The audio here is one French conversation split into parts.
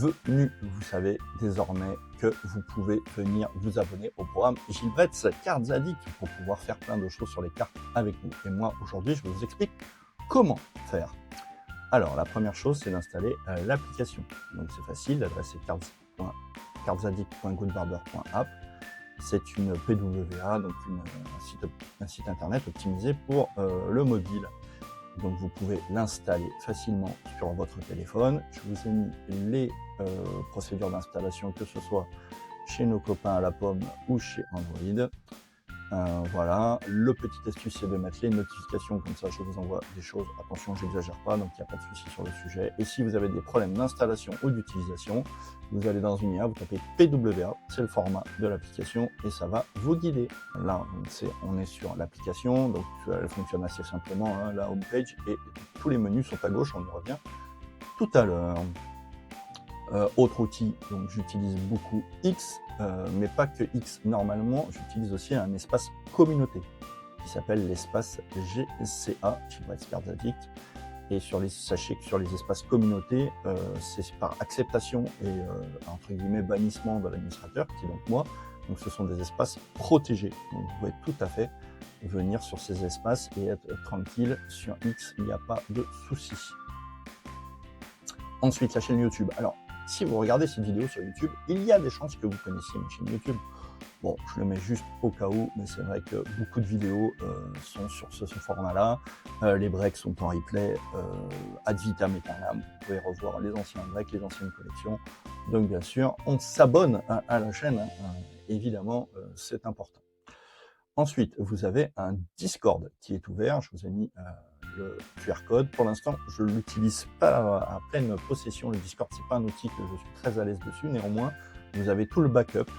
bienvenue. Vous savez désormais que vous pouvez venir vous abonner au programme Gilbrett's Cards Addict pour pouvoir faire plein de choses sur les cartes avec nous. Et moi, aujourd'hui, je vous explique comment faire. Alors, la première chose, c'est d'installer l'application. Donc, c'est facile, l'adresse est cardsaddict.goodbarber.app. C'est une PWA, donc un site internet optimisé pour le mobile. Donc vous pouvez l'installer facilement sur votre téléphone. Je vous ai mis les procédures d'installation, que ce soit chez nos copains à la pomme ou chez Android. Voilà, le petit astuce, c'est de mettre les notifications, comme ça je vous envoie des choses. Attention, j'exagère pas, donc il n'y a pas de souci sur le sujet. Et si vous avez des problèmes d'installation ou d'utilisation, vous allez dans une IA, vous tapez PWA, c'est le format de l'application et ça va vous guider. Là, on est sur l'application, donc elle fonctionne assez simplement, hein, la home page, et tous les menus sont à gauche, on y revient tout à l'heure. Autre outil, donc j'utilise beaucoup X, mais pas que X. Normalement, j'utilise aussi un espace communauté qui s'appelle l'espace GCA, Gilbrett's Cards Addict. Et sachez que sur les espaces communautés, c'est par acceptation et entre guillemets bannissement de l'administrateur, qui est donc moi. Donc ce sont des espaces protégés. Donc vous pouvez tout à fait venir sur ces espaces et être tranquille. Sur X, il n'y a pas de souci. Ensuite, la chaîne YouTube. Alors, si vous regardez cette vidéo sur YouTube, il y a des chances que vous connaissiez ma chaîne YouTube. Bon, je le mets juste au cas où, mais c'est vrai que beaucoup de vidéos sont sur ce format-là. Les breaks sont en replay, ad vitam aeternam. Vous pouvez revoir les anciens breaks, les anciennes collections. Donc, bien sûr, on s'abonne à la chaîne. Évidemment, c'est important. Ensuite, vous avez un Discord qui est ouvert. Je vous ai mis le QR code. Pour l'instant, je ne l'utilise pas à pleine possession. Le Discord, c'est pas un outil que je suis très à l'aise dessus. Néanmoins, vous avez tout le backup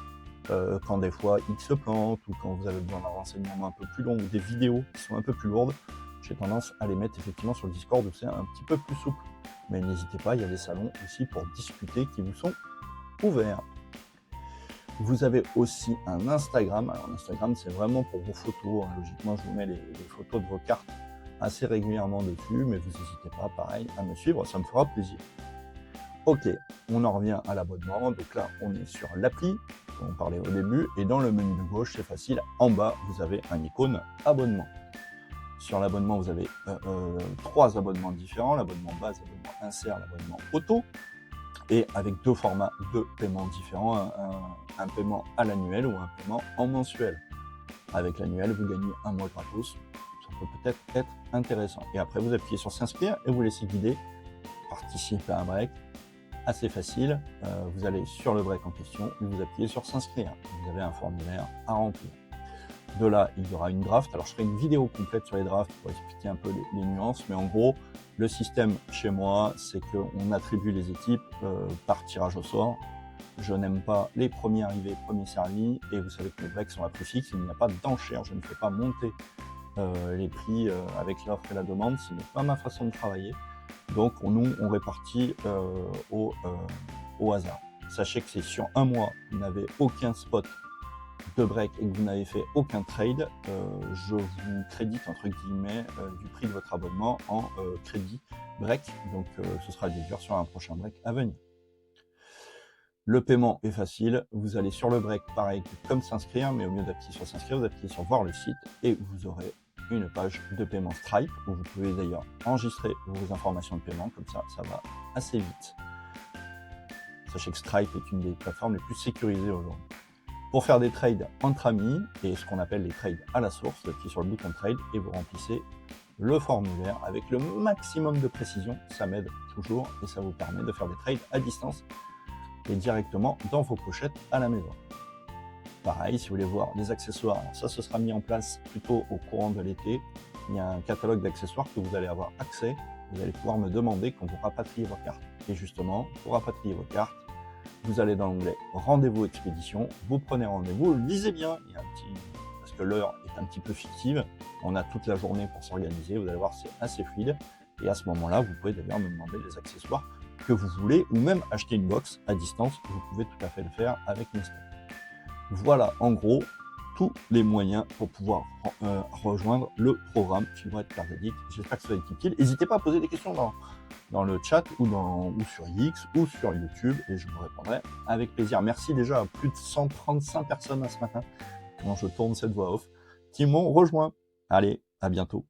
quand des fois X se plante ou quand vous avez besoin d'un renseignement un peu plus long ou des vidéos qui sont un peu plus lourdes. J'ai tendance à les mettre effectivement sur le Discord où c'est un petit peu plus souple. Mais n'hésitez pas, il y a des salons aussi pour discuter qui vous sont ouverts. Vous avez aussi un Instagram. Alors l'Instagram, c'est vraiment pour vos photos. Logiquement, je vous mets les photos de vos cartes assez régulièrement dessus, mais vous n'hésitez pas, pareil, à me suivre, ça me fera plaisir. Ok, on en revient à l'abonnement. Donc là, on est sur l'appli, dont on parlait au début, et dans le menu de gauche, c'est facile. En bas, vous avez un icône abonnement. Sur l'abonnement, vous avez 3 abonnements différents, l'abonnement base, l'abonnement insert, l'abonnement auto, et avec 2 formats de paiement différents, un paiement à l'annuel ou un paiement en mensuel. Avec l'annuel, vous gagnez un mois gratos. Ça peut peut-être être intéressant. Et après, vous appuyez sur s'inscrire et vous laissez guider. Participer à un break. Assez facile. Vous allez sur le break en question et vous appuyez sur s'inscrire. Vous avez un formulaire à remplir. De là, il y aura une draft. Alors, je ferai une vidéo complète sur les drafts pour expliquer un peu les nuances. Mais en gros, le système chez moi, c'est qu'on attribue les équipes par tirage au sort. Je n'aime pas les premiers arrivés, premiers servis. Et vous savez que les breaks sont à prix fixe. Il n'y a pas d'enchère. Je ne fais pas monter les prix avec l'offre et la demande. Ce n'est pas ma façon de travailler. Donc, on répartit au hasard. Sachez que c'est sur un mois, vous n'avez aucun spot de break et que vous n'avez fait aucun trade, je vous crédite entre guillemets du prix de votre abonnement en crédit break. Donc, ce sera déduit sur un prochain break à venir. Le paiement est facile. Vous allez sur le break, pareil, comme s'inscrire, mais au lieu d'appuyer sur s'inscrire, vous appuyez sur voir le site et vous aurez une page de paiement Stripe où vous pouvez d'ailleurs enregistrer vos informations de paiement, comme ça va assez vite. Sachez que Stripe est une des plateformes les plus sécurisées aujourd'hui. Pour faire des trades entre amis et ce qu'on appelle les trades à la source, vous appuyez sur le bouton trade et vous remplissez le formulaire avec le maximum de précision. Ça m'aide toujours et ça vous permet de faire des trades à distance et directement dans vos pochettes à la maison. Pareil, si vous voulez voir les accessoires, alors ça, ce sera mis en place plutôt au courant de l'été. Il y a un catalogue d'accessoires que vous allez avoir accès. Vous allez pouvoir me demander quand vous rapatriez vos cartes. Et justement, pour rapatrier vos cartes, vous allez dans l'onglet Rendez-vous expédition, vous prenez rendez-vous, lisez bien, il y a parce que l'heure est un petit peu fictive, on a toute la journée pour s'organiser, vous allez voir, c'est assez fluide. Et à ce moment-là, vous pouvez d'ailleurs me demander les accessoires que vous voulez, ou même acheter une box à distance, vous pouvez tout à fait le faire avec Nestlé. Voilà, en gros, tous les moyens pour pouvoir rejoindre le programme Fibre Carte Addict. J'espère que ça va être utile. N'hésitez pas à poser des questions dans le chat ou sur X ou sur YouTube et je vous répondrai avec plaisir. Merci déjà à plus de 135 personnes ce matin quand je tourne cette voix off qui m'ont rejoint. Allez, à bientôt.